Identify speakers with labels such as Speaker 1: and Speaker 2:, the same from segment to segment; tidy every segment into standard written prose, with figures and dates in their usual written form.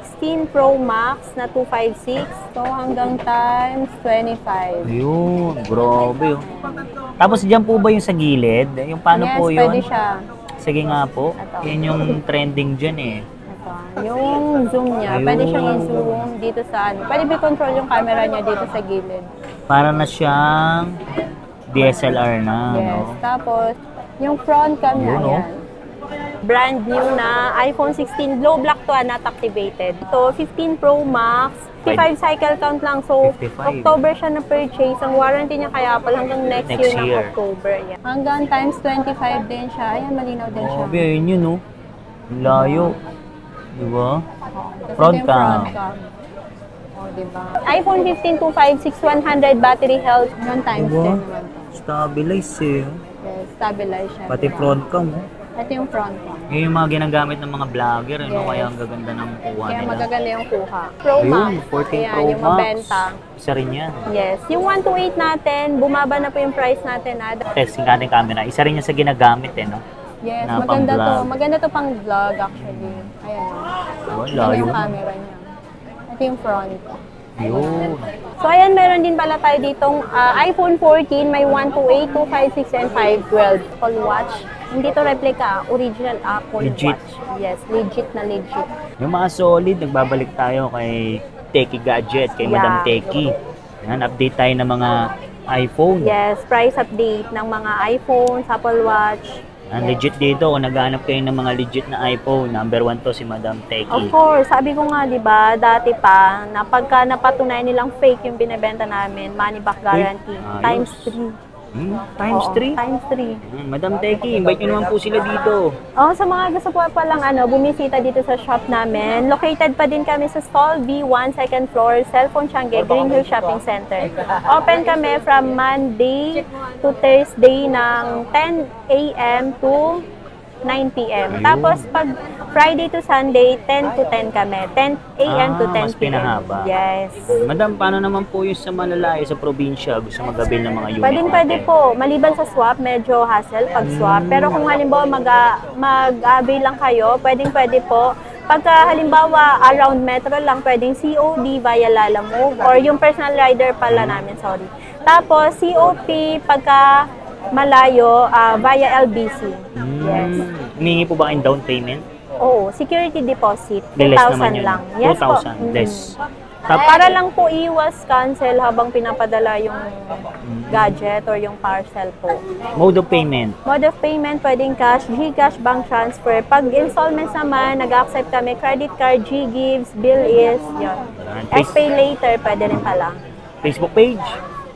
Speaker 1: 16 Pro Max na 256. So, hanggang times 25.
Speaker 2: Ayun, grabe. Tapos dyan po ba yung sa gilid? Yung paano
Speaker 1: Yes,
Speaker 2: po yun?
Speaker 1: pwede siya.
Speaker 2: Sige nga po.
Speaker 1: Ito.
Speaker 2: Yan yung trending dyan eh.
Speaker 1: Ito. Yung zoom niya,
Speaker 2: Ayun.
Speaker 1: pwede siyang i-zoom dito sa ano. Pwede i-control yung camera niya dito sa gilid.
Speaker 2: Para na siyang DSLR na,
Speaker 1: Yes.
Speaker 2: no?
Speaker 1: Tapos, yung front cam niya,
Speaker 2: Yun, no?
Speaker 1: yan. Brand new na iPhone 16 glow black to, not activated. Ito, 15 Pro Max, 55 cycle count lang. So,
Speaker 2: 55.
Speaker 1: October siya na-purchase. Ang warranty niya kaya pala hanggang next year ng October. Yan. Hanggang times 25 din siya. Ayan, malinaw din siya.
Speaker 2: Grabe, ayun yun, no? Layo. Diba?
Speaker 1: Tapos
Speaker 2: Front
Speaker 1: ito yung
Speaker 2: cam.
Speaker 1: front cam. Oh, diba? iPhone 15 256 100 battery health. Yun times
Speaker 2: Diba?
Speaker 1: 10 naman to.
Speaker 2: Stabilize eh.
Speaker 1: Yes, stabilize siya.
Speaker 2: Pati front cam, oh.
Speaker 1: Ito yung front cam.
Speaker 2: Yun yung mga ginagamit ng mga vlogger, no?
Speaker 1: Yes.
Speaker 2: Kaya ang gaganda ng kuha
Speaker 1: Kaya
Speaker 2: nila.
Speaker 1: magaganda yung kuha. Pro
Speaker 2: Ayun,
Speaker 1: Max.
Speaker 2: 14
Speaker 1: Ayan,
Speaker 2: Pro
Speaker 1: yung
Speaker 2: Max.
Speaker 1: mabenta.
Speaker 2: Isa rin yan.
Speaker 1: Yes. Yung 128 natin, bumaba na po yung price natin.
Speaker 2: Testing natin camera. Isa rin yan sa ginagamit eh, no?
Speaker 1: Yes,
Speaker 2: Na
Speaker 1: maganda to.
Speaker 2: pang-vlog.
Speaker 1: Maganda to pang vlog actually. Ayan.
Speaker 2: Oh,
Speaker 1: Ito
Speaker 2: layo.
Speaker 1: yung camera niya. Ito yung front.
Speaker 2: Yun.
Speaker 1: So ayan, meron din pala tayo ditong iPhone 14, may 128, 256, and 512. Apple Watch. Hindi to replica, original Apple
Speaker 2: Legit.
Speaker 1: Watch. Yes, legit na legit.
Speaker 2: Yung mga solid, nagbabalik tayo kay Techie Gadget, kay
Speaker 1: Yeah.
Speaker 2: Madam Techie. Yan, update tayo ng mga iPhone.
Speaker 1: Yes, price update ng mga iPhones, Apple Watch.
Speaker 2: Ang legit dito, kung naghahanap kayo ng mga legit na iPhone, number 1 to si Madam
Speaker 1: Of
Speaker 2: Techie.
Speaker 1: course, sabi ko nga, di ba, dati pa, na pagka napatunayan nilang fake yung binibenta namin, money back guarantee,
Speaker 2: Ayos.
Speaker 1: times 3.
Speaker 2: Times 3?
Speaker 1: Times 3.
Speaker 2: Madam Techie, invite nyo naman po sila dito.
Speaker 1: Oh, sa mga gusto po palang bumisita dito sa shop namin, located pa din kami sa stall B1, second floor, Cellphone Changi, Green Hill Shopping Center. Open kami from Monday to Thursday ng 10 a.m. to 9 p.m.
Speaker 2: Ayun.
Speaker 1: Tapos pag Friday to Sunday, 10 to 10 kami. 10 a.m. to 10
Speaker 2: mas
Speaker 1: p.m.
Speaker 2: pinahaba.
Speaker 1: Yes.
Speaker 2: Madam, paano naman po yung sa malalayo, sa probinsya, gusto magabil ng mga unit
Speaker 1: Pwede
Speaker 2: natin?
Speaker 1: po. Maliban sa swap, medyo hassle pag swap. Pero kung halimbawa mag-avail lang kayo, pwede po. Pagka halimbawa around metro lang, pwedeng COD via Lalamove or yung personal rider pala namin, sorry. Tapos COP pagka malayo via LBC. Yes.
Speaker 2: Humingi po ba kayong down payment?
Speaker 1: Oo, security deposit,
Speaker 2: Less naman
Speaker 1: 2,000
Speaker 2: yun.
Speaker 1: lang. Yes po.
Speaker 2: 2,000 less.
Speaker 1: Para lang po iwas cancel habang pinapadala yung gadget or yung parcel po.
Speaker 2: Mode of payment.
Speaker 1: Mode of payment, pwedeng cash, GCash, bank transfer. Pag installments naman, nag-accept kami credit card, G-Gives, Bill is, yun. S-Pay later, pwede rin pala.
Speaker 2: Facebook page.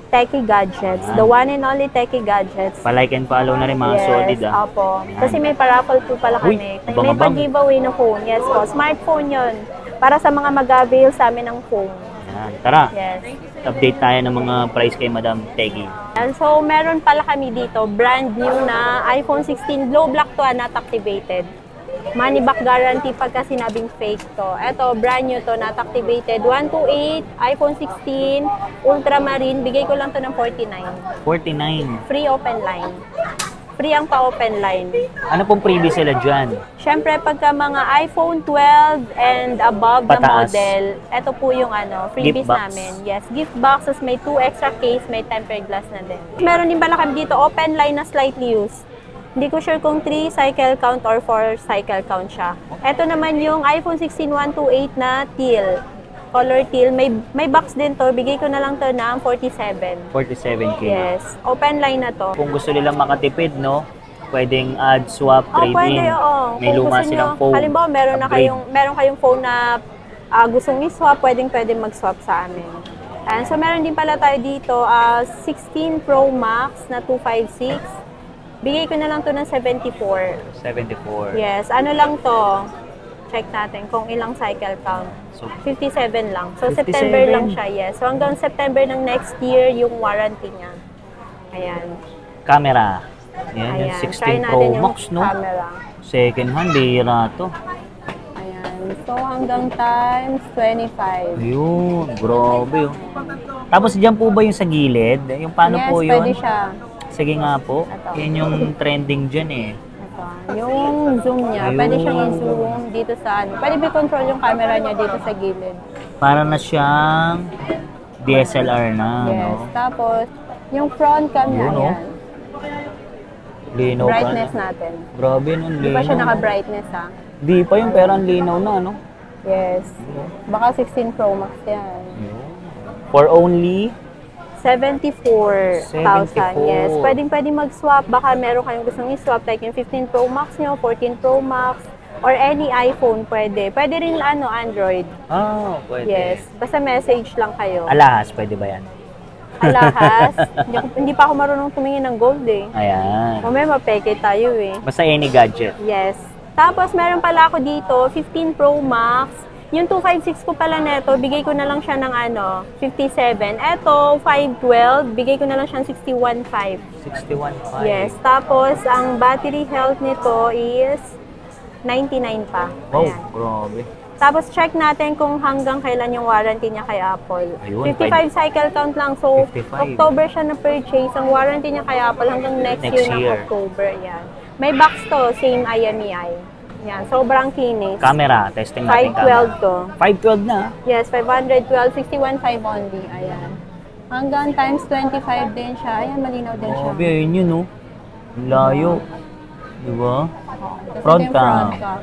Speaker 1: Techie Gadgets, the one and only Techie Gadgets.
Speaker 2: Pa-like and follow na rin mga solid ah.
Speaker 1: Opo. Kasi may paraffle po pala
Speaker 2: Uy,
Speaker 1: kami. May
Speaker 2: abang-abang.
Speaker 1: pag-giveaway na phone. Yes po. Smartphone yun. Para sa mga mag-avail sa amin ng phone.
Speaker 2: Yan. Tara,
Speaker 1: Yes.
Speaker 2: update tayo ng mga price kay Madam Techie.
Speaker 1: And so, meron pala kami dito, brand new na iPhone 16 glow black to, not activated. Money back guarantee pagka sinabing fake to. Ito, brand new to, not activated. 128, iPhone 16, ultramarine. Bigay ko lang to ng 49.
Speaker 2: 49.
Speaker 1: Free open line. Free ang pa-open line.
Speaker 2: Ano pong previous sila dyan?
Speaker 1: Siyempre, pagka mga iPhone 12 and above na
Speaker 2: Pataas.
Speaker 1: model, ito po yung freebies
Speaker 2: Gift box.
Speaker 1: namin. Yes, gift boxes, may 2 extra case, may tempered glass na din. Meron din pala kami dito, open line na slightly used. Hindi ko sure kung 3 cycle count or 4 cycle count siya. Ito naman yung iPhone 16 128 na teal. Color teal. May box din to. Bigay ko na lang to ng 47.
Speaker 2: 47K.
Speaker 1: Yes. Open line na to.
Speaker 2: Kung gusto nilang makatipid, no? Pwedeng add, swap,
Speaker 1: Oh, pwede,
Speaker 2: trade-in.
Speaker 1: oo.
Speaker 2: May
Speaker 1: Kung
Speaker 2: luma
Speaker 1: gusto
Speaker 2: silang
Speaker 1: nyo,
Speaker 2: phone.
Speaker 1: halimbawa, meron kayong phone na gustong i-swap, pwede mag-swap sa amin. And so, meron din pala tayo dito, 16 Pro Max na 256. Bigay ko na lang to ng 74.
Speaker 2: 74.
Speaker 1: Yes, ano lang to? Check natin kung ilang cycle count.
Speaker 2: So,
Speaker 1: 57 lang. So,
Speaker 2: 57.
Speaker 1: September lang siya, yes. So, hanggang September ng next year, yung warranty niya. Ayan.
Speaker 2: camera. Yan, yung
Speaker 1: Ayan.
Speaker 2: 16 Pro Max, no?
Speaker 1: Camera.
Speaker 2: Second hand, bihira to.
Speaker 1: Ayan. So, hanggang times 25.
Speaker 2: Ayun, grabe. Oh. Tapos dyan po ba yung sa gilid? Yung paano
Speaker 1: Yes,
Speaker 2: po yun?
Speaker 1: pwede siya.
Speaker 2: Sige nga po.
Speaker 1: Ito.
Speaker 2: Yan yung trending dyan eh.
Speaker 1: Ito. Yung zoom niya,
Speaker 2: Ayun.
Speaker 1: pwede siyang i-zoom dito sa ano. Pwede i-control yung camera niya dito sa gilid.
Speaker 2: Para na siyang DSLR na,
Speaker 1: Yes.
Speaker 2: no?
Speaker 1: Tapos, yung front cam niya,
Speaker 2: Yun, oh.
Speaker 1: yan.
Speaker 2: Linaw pa.
Speaker 1: Brightness natin.
Speaker 2: Grabe, no?
Speaker 1: Hindi pa siya naka-brightness ha.
Speaker 2: Di pa yung pero ang linaw na, no?
Speaker 1: Yes. Baka 16 Pro Max yan.
Speaker 2: For only
Speaker 1: 74,000.
Speaker 2: 74.
Speaker 1: Yes. Pwedeng mag-swap. Baka meron kayong gustong i-swap like yung 15 Pro Max nyo, 14 Pro Max, or any iPhone pwede. Pwede rin Android.
Speaker 2: pwede.
Speaker 1: Yes. Basta message lang kayo.
Speaker 2: Alahas, pwede ba yan?
Speaker 1: Alahas. hindi pa ako marunong tumingin ng gold eh.
Speaker 2: Ayan.
Speaker 1: Mamaya mapeke tayo eh.
Speaker 2: Basta any gadget.
Speaker 1: Yes. Tapos meron pala ako dito, 15 Pro Max. Yung 256 ko pala neto, bigay ko na lang siya ng 57. Eto, 512, bigay ko na lang siya ng 61.5.
Speaker 2: 61.5.
Speaker 1: Yes. Tapos, ang battery health nito is 99 pa.
Speaker 2: Wow,
Speaker 1: Ayan.
Speaker 2: grabe.
Speaker 1: Tapos, check natin kung hanggang kailan yung warranty niya kay Apple.
Speaker 2: Ayun,
Speaker 1: 55 cycle count lang. So,
Speaker 2: 55.
Speaker 1: October siya na-purchase. Ang warranty niya kay Apple hanggang next year ng October. Yan. May box to, same IMEI. Yan, sobrang kinis.
Speaker 2: Camera, testing natin
Speaker 1: 512 to.
Speaker 2: 512 na.
Speaker 1: Yes, 512, 61.5 only. Ayan. Hanggang times 25 din siya. Ayan, malinaw din siya.
Speaker 2: Grabe, ayun yun, no? Ang layo. Diba?
Speaker 1: Tapos
Speaker 2: Front
Speaker 1: ito yung
Speaker 2: cam.
Speaker 1: front cam.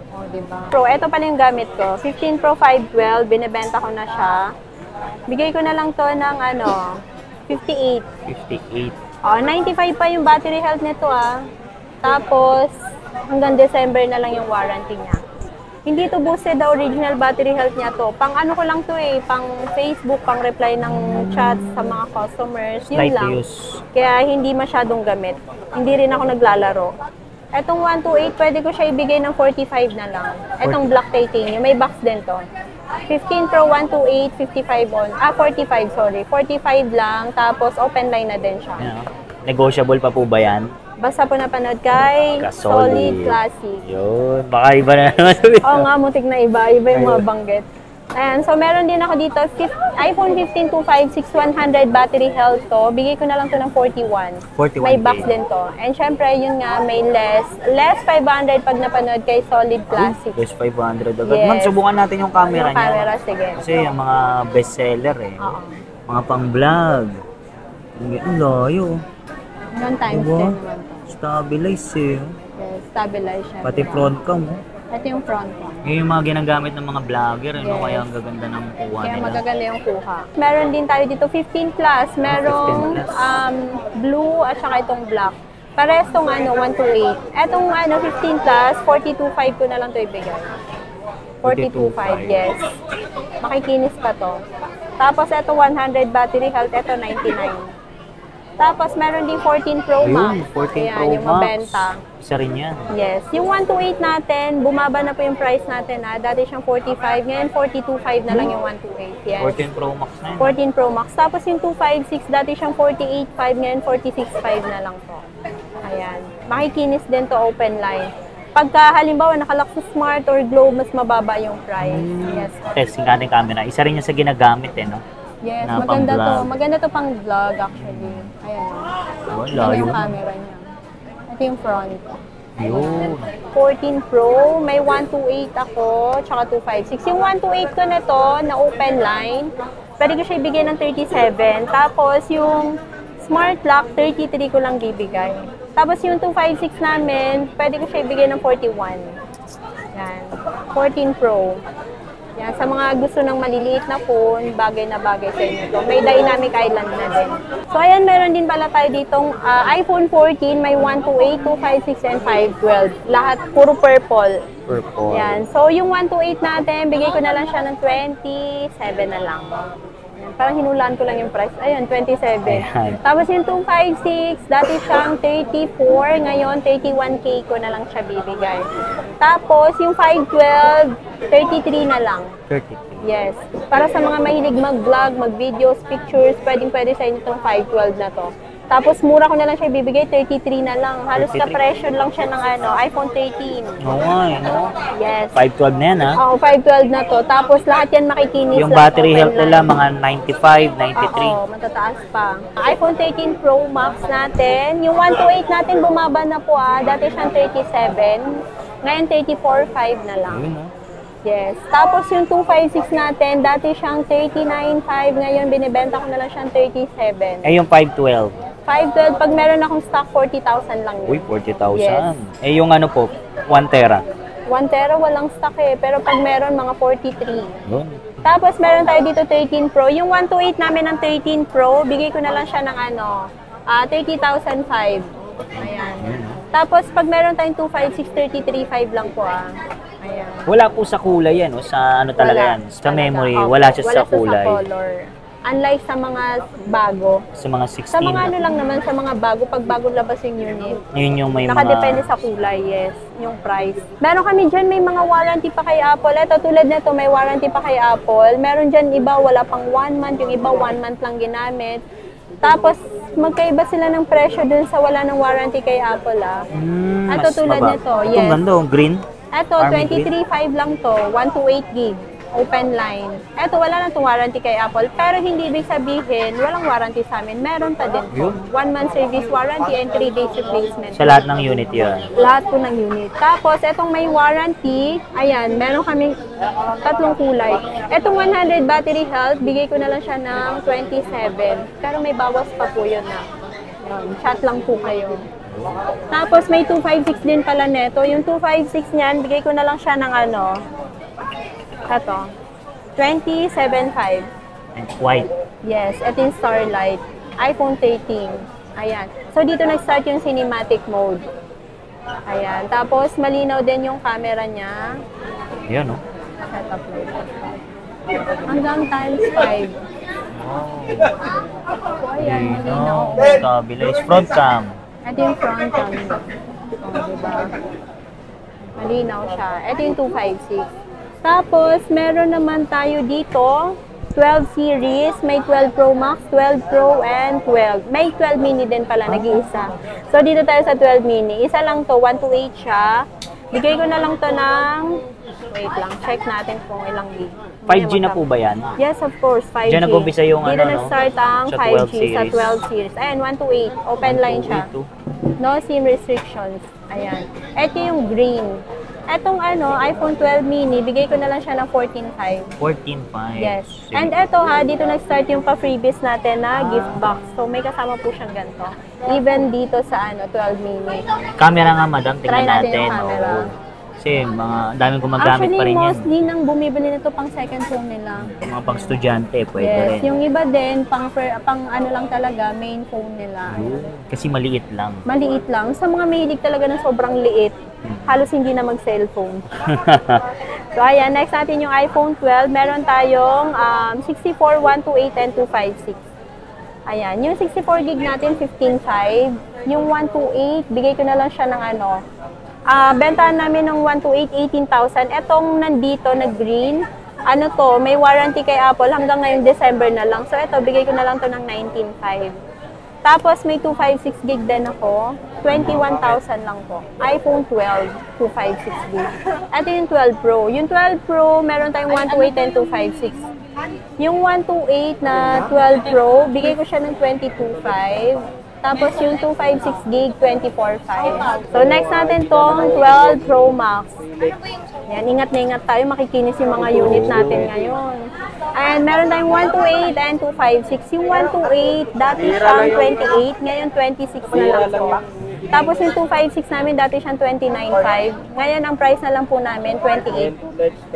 Speaker 1: Oh, diba? Pro, ito pala yung gamit ko. 15 Pro 512, binibenta ko na siya. Bigay ko na lang to ng 58.
Speaker 2: 58.
Speaker 1: 95 pa yung battery health nito Tapos, hanggang December na lang yung warranty niya. Hindi to boosted the original battery health niya to. Pang ano ko lang to pang Facebook, pang reply ng chats sa mga customers. Yun
Speaker 2: Light
Speaker 1: lang.
Speaker 2: use.
Speaker 1: Kaya hindi masyadong gamit. Hindi rin ako naglalaro. Etong 128, pwede ko siya ibigay ng 45 na lang. Etong black titanium, may box din to. 15 Pro 128, 55 on. 45, sorry. 45 lang, tapos open line na din siya.
Speaker 2: Yeah. Negotiable pa po ba yan?
Speaker 1: Basta po napanood kay Solid Classic.
Speaker 2: Yun, baka iba na naman.
Speaker 1: Oo nga, mutik na iba. Iba yung mga banggit. Ayan, so meron din ako dito, iPhone 15 256 100 battery health to. Bigay ko na lang to ng 41.
Speaker 2: 41K.
Speaker 1: May box din to. And syempre, yun nga, may less 500 pag napanood kay Solid Classic.
Speaker 2: Plus 500 agad.
Speaker 1: Yes.
Speaker 2: Man, subukan natin yung camera
Speaker 1: Yung
Speaker 2: niya.
Speaker 1: camera, sige.
Speaker 2: Kasi yung mga bestseller
Speaker 1: Oo.
Speaker 2: Mga pang-vlog. Ang layo.
Speaker 1: Noon times 10
Speaker 2: Diba?
Speaker 1: naman to.
Speaker 2: Stabilize
Speaker 1: Yes, stabilize siya.
Speaker 2: Pati front cam.
Speaker 1: Ito yung front ko.
Speaker 2: Yun yung mga ginagamit ng mga vlogger.
Speaker 1: Yes.
Speaker 2: Kaya ang gaganda ng kuha
Speaker 1: Kaya
Speaker 2: nila.
Speaker 1: magaganda yung kuha. Meron din tayo dito 15 plus. Merong
Speaker 2: 15 plus.
Speaker 1: blue at saka itong black. Parehas tong 128. Etong 15 plus, 42.5 ko na lang to ibigay. 42.5, yes. Makikinis pa to. Tapos ito 100 battery health, ito 99. Tapos meron din 14 Pro Max.
Speaker 2: Ayun, 14
Speaker 1: Ayan,
Speaker 2: Pro
Speaker 1: yung
Speaker 2: Max.
Speaker 1: mabenta.
Speaker 2: Isa rin yan.
Speaker 1: Yes. Yung 128 natin, bumaba na po yung price natin. Dati siyang 45, ngayon 42.5 na lang yung 128. Yes.
Speaker 2: 14 Pro Max na yun.
Speaker 1: 14 Pro Max. Tapos yung 256, dati siyang 48.5, ngayon 46.5 na lang po. Ayan. Makikinis din to open line. Pagka halimbawa nakalock sa Smart or Globe, mas mababa yung price. Yes.
Speaker 2: Testing natin camera. Isa rin yan sa ginagamit no?
Speaker 1: Yes,
Speaker 2: Na
Speaker 1: maganda to.
Speaker 2: pang-vlog.
Speaker 1: Maganda to pang vlog actually. Ayan.
Speaker 2: Oh,
Speaker 1: Ito
Speaker 2: layo.
Speaker 1: yung camera niya. Ito yung front.
Speaker 2: Yun.
Speaker 1: 14 Pro, may 128 ako, tsaka 256. Yung 128 ko na to, na open line, pwede ko siya ibigay ng 37. Tapos yung Smart Lock, 33 ko lang bibigay. Tapos yung 256 namin, pwede ko siya ibigay ng 41. Yan. 14 Pro. Yan. Sa mga gusto ng maliliit na phone, bagay na bagay sa inyo to. May dynamic island na din. So ayan, meron din pala tayo ditong iPhone 14, may 128, 256, and 512. Lahat puro purple.
Speaker 2: Purple.
Speaker 1: Yan. So yung 128 natin, bigay ko na lang siya ng 27 na lang. Yan. Parang hinulaan ko lang yung price. Ayun, 27.
Speaker 2: Ayan.
Speaker 1: Tapos yung 256, dati siyang 34, ngayon 31K ko na lang siya bibigay. Tapos yung 512, 33 na lang.
Speaker 2: 33.
Speaker 1: Yes. Para sa mga mahilig mag-vlog, mag-videos, pictures, pwedeng-pwede sa inyo itong 512 na to. Tapos mura ko na lang siya ibibigay, 33 na lang. Halos
Speaker 2: 33.
Speaker 1: ka-presyo lang siya ng iPhone 13.
Speaker 2: Oo nga, no?
Speaker 1: Yes.
Speaker 2: 512 na yan, ha?
Speaker 1: Oo, 512 na to. Tapos lahat yan makikinis
Speaker 2: Yung
Speaker 1: lang.
Speaker 2: battery
Speaker 1: open
Speaker 2: health
Speaker 1: line.
Speaker 2: nila, mga 95, 93.
Speaker 1: Oo, matataas pa. iPhone 13 Pro Max natin. Yung 128 natin bumaba na po Dati siyang 37. Ngayon 34.5 na lang.
Speaker 2: Ayun, no?
Speaker 1: Yes. Tapos yung 256 natin, dati siyang 39.5. Ngayon binibenta ko na lang siyang 37.
Speaker 2: Eh, yung 512.
Speaker 1: 512, pag meron akong stock, 40,000 lang yun.
Speaker 2: Uy, 40,000.
Speaker 1: Yes.
Speaker 2: Eh, yung ano po, 1 tera.
Speaker 1: 1 tera walang stock pero pag meron, mga 43.
Speaker 2: Doon.
Speaker 1: Tapos meron tayo dito 13 Pro. Yung 128 namin ng 13 Pro, bigay ko na lang siya ng 30,005. Ayan. Tapos pag meron tayong 256, 33.5 lang po Ayan.
Speaker 2: Wala po sa kulay yan, o sa ano talaga yan. Sa memory, wala siya sa kulay.
Speaker 1: Wala sa color. Unlike sa mga bago.
Speaker 2: Sa mga 16.
Speaker 1: Sa mga ano lang naman, sa mga bago, pag bago labas yung unit.
Speaker 2: Yun yung may
Speaker 1: Nakadepende
Speaker 2: mga...
Speaker 1: sa kulay, yes. Yung price. Meron kami dyan, may mga warranty pa kay Apple. Ito, tulad nito, may warranty pa kay Apple. Meron dyan iba, wala pang 1 month. Yung iba, 1 month lang ginamit. Tapos, magkaiba sila ng presyo dun sa wala ng warranty kay Apple, Ito,
Speaker 2: mas
Speaker 1: tulad
Speaker 2: mababa.
Speaker 1: nito,
Speaker 2: Itong
Speaker 1: yes.
Speaker 2: ganda, green.
Speaker 1: Ito,
Speaker 2: Army
Speaker 1: 23.5 lang to, 128 gig. Open line. Ito, wala na itong warranty kay Apple. Pero hindi ibig sabihin, walang warranty sa amin. Meron pa din po. 1 month service warranty and 3 days replacement.
Speaker 2: Sa lahat ng unit yun.
Speaker 1: Lahat po ng unit. Tapos, itong may warranty, ayan, meron kaming 3 kulay. Itong 100 battery health, bigay ko na lang siya ng 27. Pero may bawas pa po yun Chat lang po kayo. Tapos, may 256 din pala neto. Yung 256 niyan, bigay ko na lang siya ng ito, 27.5.
Speaker 2: White.
Speaker 1: Yes, ito yung Starlight. iPhone 13. Ayan. So, dito nag-start yung cinematic mode. Ayan. Tapos, malinaw din yung camera niya.
Speaker 2: Yan, no?
Speaker 1: Setup mode. Hanggang times 5. So, ayan, malinaw.
Speaker 2: Stabilize. Front cam.
Speaker 1: Ito yung front cam. Diba? Malinaw siya. Ito yung 256. Tapos, meron naman tayo dito, 12 series, may 12 Pro Max, 12 Pro, and 12. May 12 mini din pala, nag-iisa. So, dito tayo sa 12 mini. Isa lang to, 128 siya. Bigay ko na lang to ng, wait lang, check natin kung ilang gig.
Speaker 2: 5G na po ba yan?
Speaker 1: Yes, of course, 5G.
Speaker 2: Diyan nag-umpisa yung
Speaker 1: dito
Speaker 2: ano, no?
Speaker 1: nag-start ang
Speaker 2: Sa
Speaker 1: 5G
Speaker 2: 12
Speaker 1: sa
Speaker 2: series.
Speaker 1: 12 series. Ayan, 128, open line siya. No SIM restrictions. Ayan. Ito yung green. Etong iPhone 12 mini, bigay ko na lang siya ng 14.5.
Speaker 2: 14.5.
Speaker 1: Yes. And eto dito nag-start yung pa-freebies natin na gift box. So may kasama po siyang ganito. Even dito sa 12 mini.
Speaker 2: Camera nga, madam.
Speaker 1: Try
Speaker 2: Tingnan
Speaker 1: natin
Speaker 2: natin.
Speaker 1: yung camera.
Speaker 2: Kasi daming gumagamit pa
Speaker 1: Actually,
Speaker 2: rin yan.
Speaker 1: mostly nang bumibili nito pang second phone nila.
Speaker 2: Mga pang estudyante, pwede
Speaker 1: Yes.
Speaker 2: rin.
Speaker 1: Yung iba din, pang lang talaga, main phone nila.
Speaker 2: Kasi maliit lang.
Speaker 1: Maliit lang. Sa mga mahilig talaga ng sobrang liit, halos hindi na mag-cellphone. So, ayan. Next natin yung iPhone 12. Meron tayong 64, 128, and 256. Ayan. Yung 64 gig natin, 15.5. Yung 128, bigay ko na lang siya ng bentahan namin ng 128, 18,000. Etong nandito na green, may warranty kay Apple hanggang ngayong December na lang. So, ito, bigay ko na lang to ng 19.5. Tapos, may 256 gig din ako. 21,000 lang po. iPhone 12, 256 gig. Ito yung 12 Pro. Yung 12 Pro, meron tayong 128 and 256. Yung 128 na 12 Pro, bigay ko siya ng 22.5. Tapos yung 256 gig, 24.5. So next natin tong 12 Pro Max. Yan, ingat na ingat tayo, makikinis yung mga unit natin ngayon. And meron tayong 128 and 256. Yung 128, dati siyang 28, ngayon 26 na lang po. Tapos yung 256 namin, dati siyang 29.5. Ngayon, ang price na lang po namin, 28.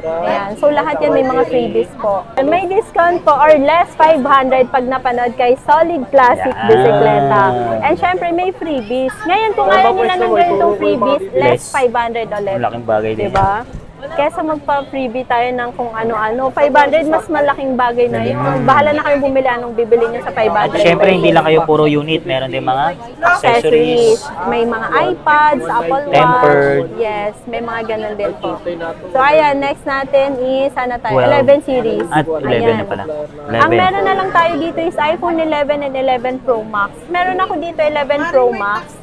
Speaker 1: Ayan. So, lahat yan may mga freebies po. May discount po or less 500 pag napanood kay Solid Classic Bicicleta. And syempre, may freebies. Ngayon, kung ayaw nila ng ganitong freebies, less 500 ulit.
Speaker 2: Malaking bagay din.
Speaker 1: Diba? Kesa magpa-freebie tayo ng kung ano-ano. 500, mas malaking bagay na yun. Bahala na kayo bumili anong bibili nyo sa 500.
Speaker 2: Siyempre, hindi lang kayo puro unit. Meron din mga accessories.
Speaker 1: May mga iPads, Apple Watch.
Speaker 2: Tempered.
Speaker 1: Yes, may mga ganun din po. So, ayan, next natin is, ano tayo?
Speaker 2: 12.
Speaker 1: 11 series.
Speaker 2: At 11 na pala. 11.
Speaker 1: Ang meron na lang tayo dito is iPhone 11 and 11 Pro Max. Meron ako dito 11 Pro Max.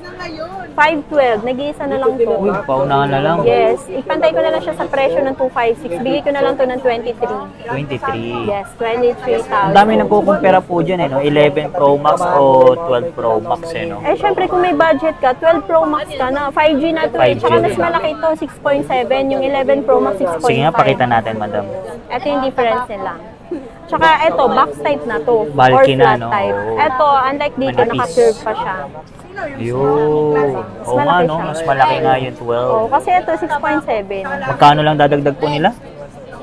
Speaker 1: 512, nag-iisa na lang to.
Speaker 2: Uy, paunahan na lang.
Speaker 1: Yes, ipantay ko na lang siya sa presyo ng 256. Bigay ko na lang to ng 23.
Speaker 2: 23.
Speaker 1: Yes, 23,000.
Speaker 2: Ang dami nagkukumpara po dyan, no? 11 Pro Max o 12 Pro Max, no?
Speaker 1: Eh, syempre kung may budget ka, 12 Pro Max ka na. 5G na to eh.
Speaker 2: 5G.
Speaker 1: Tsaka mas malaki to, 6.7. Yung 11 Pro Max, 6.5.
Speaker 2: Sige nga, pakita natin, madam.
Speaker 1: Ito yung difference nila. Tsaka ito, box type na to.
Speaker 2: Bulky
Speaker 1: or
Speaker 2: na,
Speaker 1: flat
Speaker 2: no?
Speaker 1: type.
Speaker 2: Oo.
Speaker 1: Ito, unlike dito,
Speaker 2: Manipis.
Speaker 1: naka-curve pa siya.
Speaker 2: Yun. Oo nga,
Speaker 1: malaki
Speaker 2: no?
Speaker 1: siya.
Speaker 2: Mas malaki nga yung
Speaker 1: Oh,
Speaker 2: 12.
Speaker 1: kasi ito, 6.7.
Speaker 2: Magkano lang dadagdag po nila?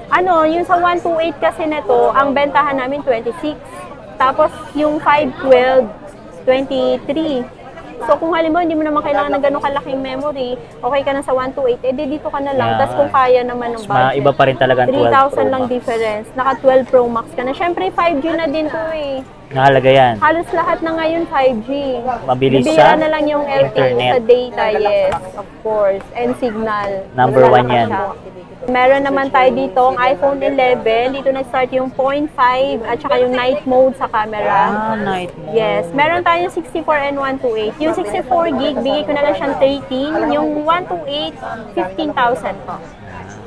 Speaker 1: Ano, yung sa 128 kasi nito, ang bentahan namin 26. Tapos yung 512, 23. So kung halimbawa hindi mo naman kailangan ng ganun kalaking memory, okay ka na sa 128, edi dito ka na lang.
Speaker 2: Yeah.
Speaker 1: Tapos kung kaya naman ng budget,
Speaker 2: Iba pa rin talaga ang 12 Pro
Speaker 1: 3,000 lang
Speaker 2: Max.
Speaker 1: difference. Naka 12 Pro Max ka na. Syempre 5G na din to eh.
Speaker 2: Nakalaga yan.
Speaker 1: Halos lahat na ngayon 5G.
Speaker 2: Mabilis
Speaker 1: Bibira
Speaker 2: sa
Speaker 1: na lang yung LTE
Speaker 2: internet.
Speaker 1: sa data, yes, of course. And signal.
Speaker 2: Number
Speaker 1: Wala
Speaker 2: 1
Speaker 1: na
Speaker 2: yan.
Speaker 1: siya. Meron naman tayo dito ang iPhone 11. Dito nag-start yung 0.5 at saka yung night mode sa camera.
Speaker 2: Ah, night mode.
Speaker 1: Yes, meron tayong 64 and 128. Yung 64 gig, bigay ko na lang siyang 13. Yung 128, 15,000 po.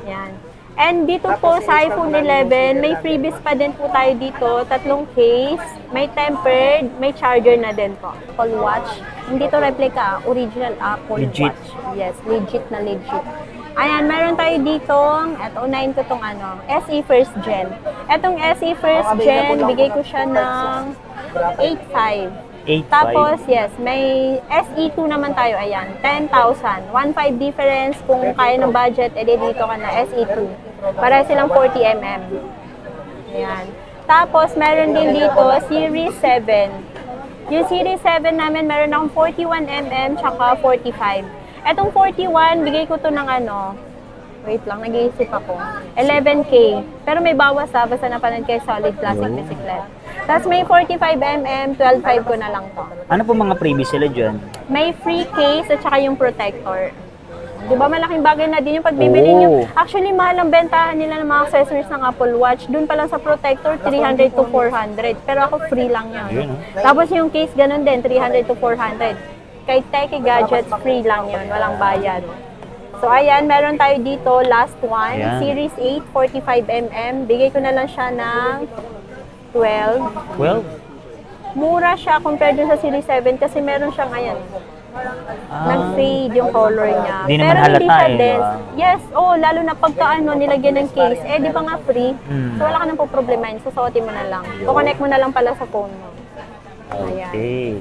Speaker 1: Yan. And dito po sa iPhone 11, may freebies pa din po tayo dito. 3 case, may tempered, may charger na din po. Apple Watch. Hindi to replica, original Apple
Speaker 2: Legit.
Speaker 1: Watch. Yes, legit na legit. Ayan, meron tayo dito, eto, unahin ko tong ano, SE First Gen. Etong SE First Gen, bigay ko siya ng 8.5.
Speaker 2: 8.5.
Speaker 1: Tapos, yes, may SE2 naman tayo, ayan, 10,000. 1.5 difference, kung kaya ng budget, edi dito ka na, SE2. Para silang 40mm. Ayan. Tapos, meron din dito, Series 7. Yung Series 7 namin, meron akong 41mm, tsaka 45. Etong 41, bigay ko to ng ano, wait lang, nag-iisip ako. 11K. Pero may bawas basta napanood kayo solid plastic bicicleta. Tapos may 45mm, 12.5 ko na lang to.
Speaker 2: Ano po mga freebies sila dyan?
Speaker 1: May free case at saka yung protector. Di ba malaking bagay na din yung pagbibili nyo. Actually, mahal ang bentahan nila ng mga accessories ng Apple Watch. Doon pa lang sa protector, 300 to 400. Pero ako free lang yun.
Speaker 2: Ayun,
Speaker 1: Tapos yung case, ganun din, 300 to 400. Kay Techie Gadgets, free lang yun. Walang bayad. So, ayan, meron tayo dito, last one.
Speaker 2: Ayan.
Speaker 1: Series 8, 45mm. Bigay ko na lang siya ng 12.
Speaker 2: 12?
Speaker 1: Mura siya compared dun sa Series 7 kasi meron siyang, ayan,
Speaker 2: Ah,
Speaker 1: nag-fade yung color niya.
Speaker 2: Di naman
Speaker 1: Pero hindi
Speaker 2: halata
Speaker 1: siya
Speaker 2: eh,
Speaker 1: dense.
Speaker 2: diba?
Speaker 1: Yes, oh, lalo na pagka ano, nilagyan ng case, eh di ba nga free?
Speaker 2: Mm.
Speaker 1: So wala ka nang po-problemahin, susuotin mo na lang. Kukonect mo na lang pala sa phone mo. Ayan.
Speaker 2: okay.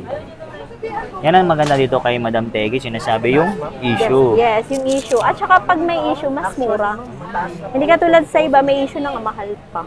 Speaker 2: Yan ang maganda dito kay Madam Teggy, sinasabi yung issue.
Speaker 1: Yes, yung issue. At saka pag may issue, mas mura. Hindi katulad sa iba, may issue na nga mahal pa.